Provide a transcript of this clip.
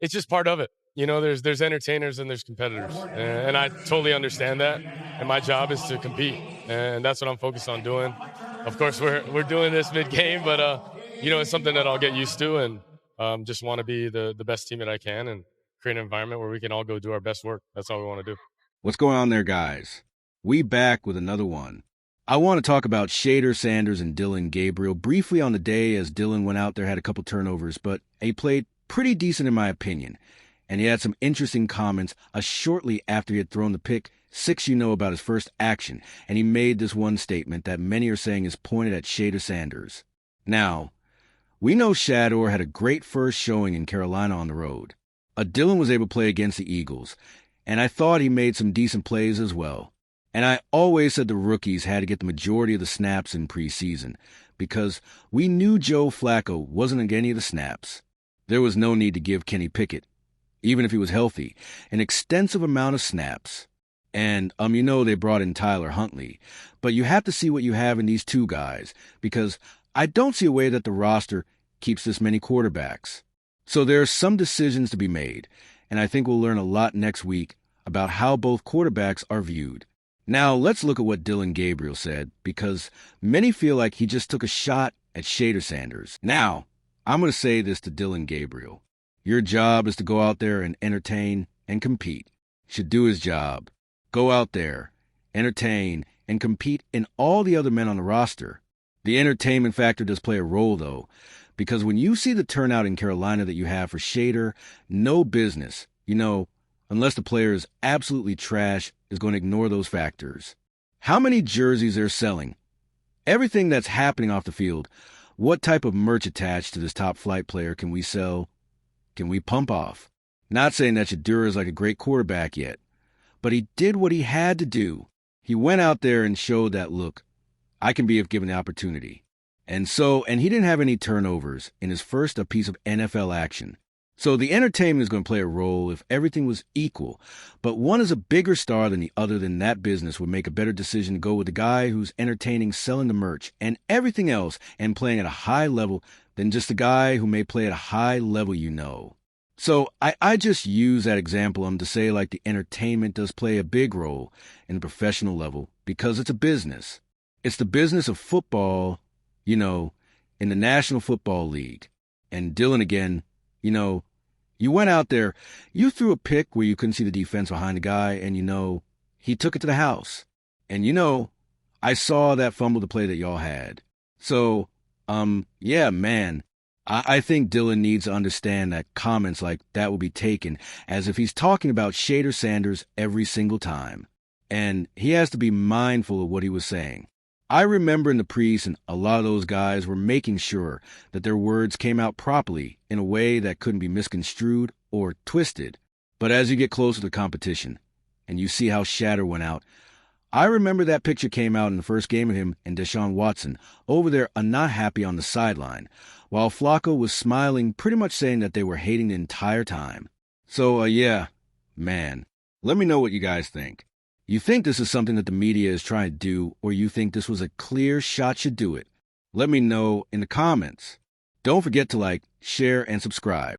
it's just part of it. There's entertainers and there's competitors, and I totally understand that. And my job is to compete, and that's what I'm focused on doing. Of course, we're doing this mid game, but it's something that I'll get used to, and just want to be the best team that I can and create an environment where we can all go do our best work. That's all we want to do. What's going on there, guys? We back with another one. I want to talk about Shedeur Sanders and Dillon Gabriel briefly on the day, as Dillon went out there, had a couple turnovers, but he played pretty decent in my opinion. And he had some interesting comments shortly after he had thrown the pick six about his first action, and he made this one statement that many are saying is pointed at Shedeur Sanders. Now, we know Shedeur had a great first showing in Carolina on the road. Dillon was able to play against the Eagles, and I thought he made some decent plays as well. And I always said the rookies had to get the majority of the snaps in preseason, because we knew Joe Flacco wasn't going to get any of the snaps. There was no need to give Kenny Pickett, even if he was healthy, an extensive amount of snaps. And, they brought in Tyler Huntley. But you have to see what you have in these two guys, because I don't see a way that the roster keeps this many quarterbacks. So there are some decisions to be made, and I think we'll learn a lot next week about how both quarterbacks are viewed. Now, let's look at what Dillon Gabriel said, because many feel like he just took a shot at Shedeur Sanders. Now, I'm going to say this to Dillon Gabriel. Your job is to go out there and entertain and compete. Should do his job. Go out there, entertain, and compete in all the other men on the roster. The entertainment factor does play a role, though, because when you see the turnout in Carolina that you have for Shedeur, no business, unless the player is absolutely trash, is going to ignore those factors. How many jerseys they're selling? Everything that's happening off the field. What type of merch attached to this top flight player can we sell? Can we pump off? Not saying that Shedeur is like a great quarterback yet, but he did what he had to do. He went out there and showed that, look, I can be if given the opportunity. And he didn't have any turnovers in his first piece of NFL action. So the entertainment is going to play a role if everything was equal, but one is a bigger star than the other. Then that business would make a better decision to go with the guy who's entertaining, selling the merch, and everything else, and playing at a high level than just the guy who may play at a high level. So I just use that example to say like the entertainment does play a big role in the professional level because it's a business. It's the business of football, in the National Football League. And Dillon again, you went out there, you threw a pick where you couldn't see the defense behind the guy, and he took it to the house. And I saw that fumble to play that y'all had. So, yeah, man, I think Dillon needs to understand that comments like that will be taken as if he's talking about Shedeur Sanders every single time. And he has to be mindful of what he was saying. I remember in the preseason, a lot of those guys were making sure that their words came out properly in a way that couldn't be misconstrued or twisted. But as you get closer to the competition and you see how Shedeur went out, I remember that picture came out in the first game of him and Deshaun Watson over there not happy on the sideline, while Flacco was smiling, pretty much saying that they were hating the entire time. So, yeah, man, let me know what you guys think. You think this is something that the media is trying to do, or you think this was a clear shot should do it? Let me know in the comments. Don't forget to like, share, and subscribe.